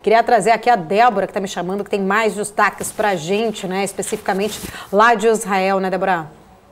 Queria trazer aqui a Débora, que está me chamando, que tem mais destaques para a gente, né? Especificamente lá de Israel, né, Débora?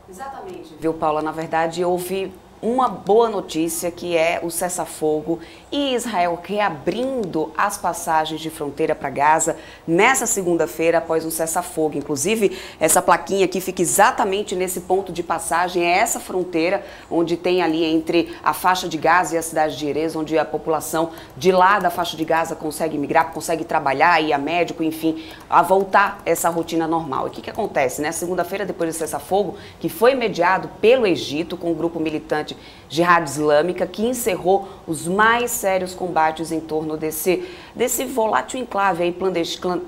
Exatamente. Viu, Paula? Na verdade, houve uma boa notícia, que é o cessar-fogo e Israel reabrindo as passagens de fronteira para Gaza nessa segunda-feira após um cessar-fogo. Inclusive, essa plaquinha aqui fica exatamente nesse ponto de passagem, é essa fronteira onde tem ali entre a faixa de Gaza e a cidade de Erez, onde a população de lá da faixa de Gaza consegue migrar, consegue trabalhar, ir a médico, enfim, a voltar essa rotina normal. E o que acontece, né? Segunda-feira, depois do cessar-fogo, que foi mediado pelo Egito com o grupo militante Jihad Islâmica, que encerrou os mais sérios combates em torno desse volátil enclave aí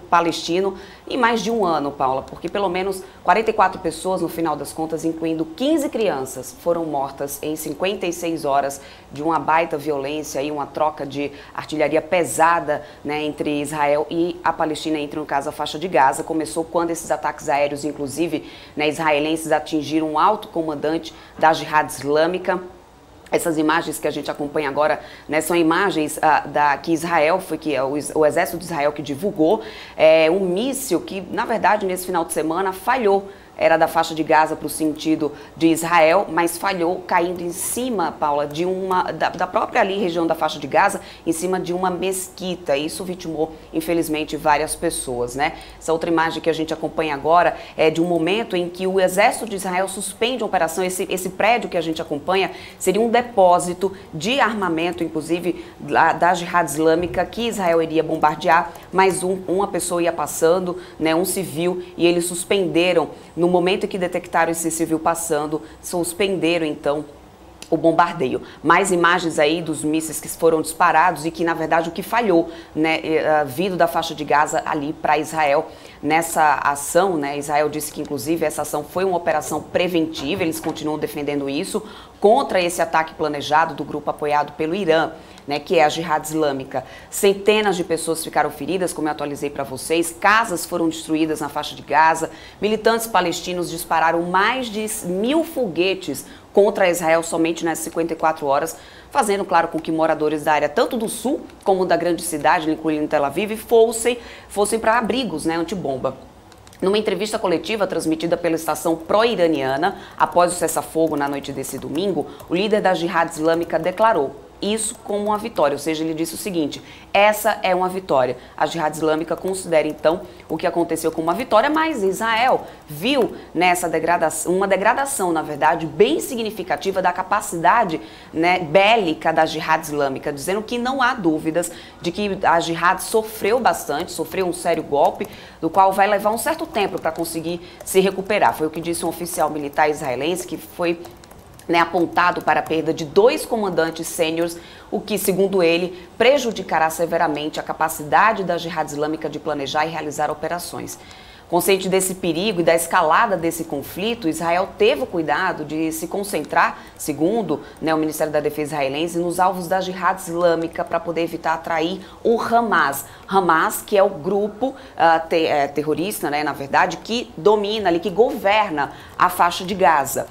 palestino em mais de um ano, Paula, porque pelo menos 44 pessoas, no final das contas, incluindo 15 crianças, foram mortas em 56 horas de uma baita violência e uma troca de artilharia pesada, né, entre Israel e a Palestina, entre, no caso, a faixa de Gaza. Começou quando esses ataques aéreos, inclusive, né, israelenses, atingiram um alto comandante da Jihad Islâmica. Essas imagens que a gente acompanha agora, né, são imagens que Israel, o exército de Israel que divulgou, um míssil que, na verdade, nesse final de semana falhou. Era da faixa de Gaza para o sentido de Israel, mas falhou caindo em cima, Paula, da própria ali região da faixa de Gaza, em cima de uma mesquita. Isso vitimou, infelizmente, várias pessoas, né? Essa outra imagem que a gente acompanha agora é de um momento em que o exército de Israel suspende a operação. Esse prédio que a gente acompanha seria um depósito de armamento, inclusive da Jihad Islâmica, que Israel iria bombardear, mas uma pessoa ia passando, né, um civil, e eles suspenderam. No momento em que detectaram esse civil passando, suspenderam então o bombardeio. Mais imagens aí dos mísseis que foram disparados e que, na verdade, o que falhou, né, vindo da faixa de Gaza ali para Israel nessa ação, né? Israel disse que, inclusive, essa ação foi uma operação preventiva, eles continuam defendendo isso, contra esse ataque planejado do grupo apoiado pelo Irã, né, que é a Jihad Islâmica. Centenas de pessoas ficaram feridas, como eu atualizei para vocês, casas foram destruídas na faixa de Gaza, militantes palestinos dispararam mais de 1000 foguetes contra Israel somente nessas 54 horas, fazendo, claro, com que moradores da área, tanto do sul como da grande cidade, incluindo Tel Aviv, fossem para abrigos, né, antibomba. Numa entrevista coletiva transmitida pela estação pró-iraniana, após o cessar-fogo na noite desse domingo, o líder da Jihad Islâmica declarou isso como uma vitória, ou seja, ele disse o seguinte: essa é uma vitória. A Jihad Islâmica considera, então, o que aconteceu como uma vitória, mas Israel viu nessa degradação, uma degradação, na verdade, bem significativa da capacidade, né, bélica da Jihad Islâmica, dizendo que não há dúvidas de que a Jihad sofreu bastante, sofreu um sério golpe, do qual vai levar um certo tempo para conseguir se recuperar. Foi o que disse um oficial militar israelense, que foi, né, apontado para a perda de 2 comandantes sêniores, o que, segundo ele, prejudicará severamente a capacidade da Jihad Islâmica de planejar e realizar operações. Consciente desse perigo e da escalada desse conflito, Israel teve o cuidado de se concentrar, segundo, né, o Ministério da Defesa israelense, nos alvos da Jihad Islâmica para poder evitar atrair o Hamas. Hamas, que é o grupo terrorista, né, na verdade, que domina ali, que governa a faixa de Gaza.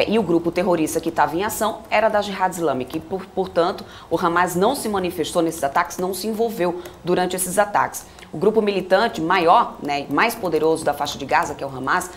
E o grupo terrorista que estava em ação era da Jihad Islâmica e, portanto, o Hamas não se manifestou nesses ataques, não se envolveu durante esses ataques. O grupo militante maior, né, mais poderoso da faixa de Gaza, que é o Hamas,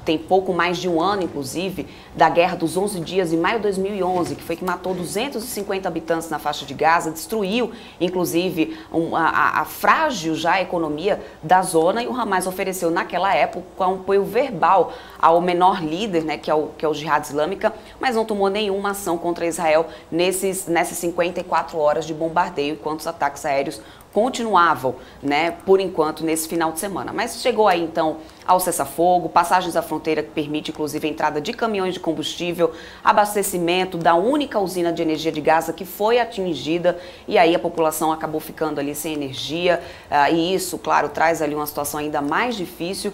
tem pouco mais de um ano, inclusive, da Guerra dos 11 Dias, em maio de 2011, que foi que matou 250 habitantes na faixa de Gaza, destruiu, inclusive, a frágil já economia da zona, e o Hamas ofereceu, naquela época, um apoio verbal ao menor líder, né, que é o Jihad Islâmica, mas não tomou nenhuma ação contra Israel nessas 54 horas de bombardeio, enquanto os ataques aéreos continuavam, né, por enquanto, nesse final de semana. Mas chegou aí, então, ao cessar-fogo, passagens à fronteira que permite, inclusive, a entrada de caminhões de combustível, abastecimento da única usina de energia de Gaza que foi atingida, e aí a população acabou ficando ali sem energia, e isso, claro, traz ali uma situação ainda mais difícil.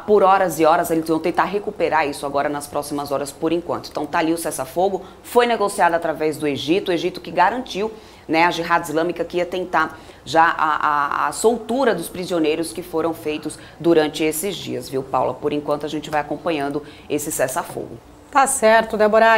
Por horas e horas, eles vão tentar recuperar isso agora nas próximas horas, por enquanto. Então tá ali o cessar-fogo, foi negociado através do Egito, o Egito que garantiu, né, a Jihad Islâmica que ia tentar já a soltura dos prisioneiros que foram feitos durante esses dias, viu, Paula? Por enquanto a gente vai acompanhando esse cessar-fogo. Tá certo, Débora.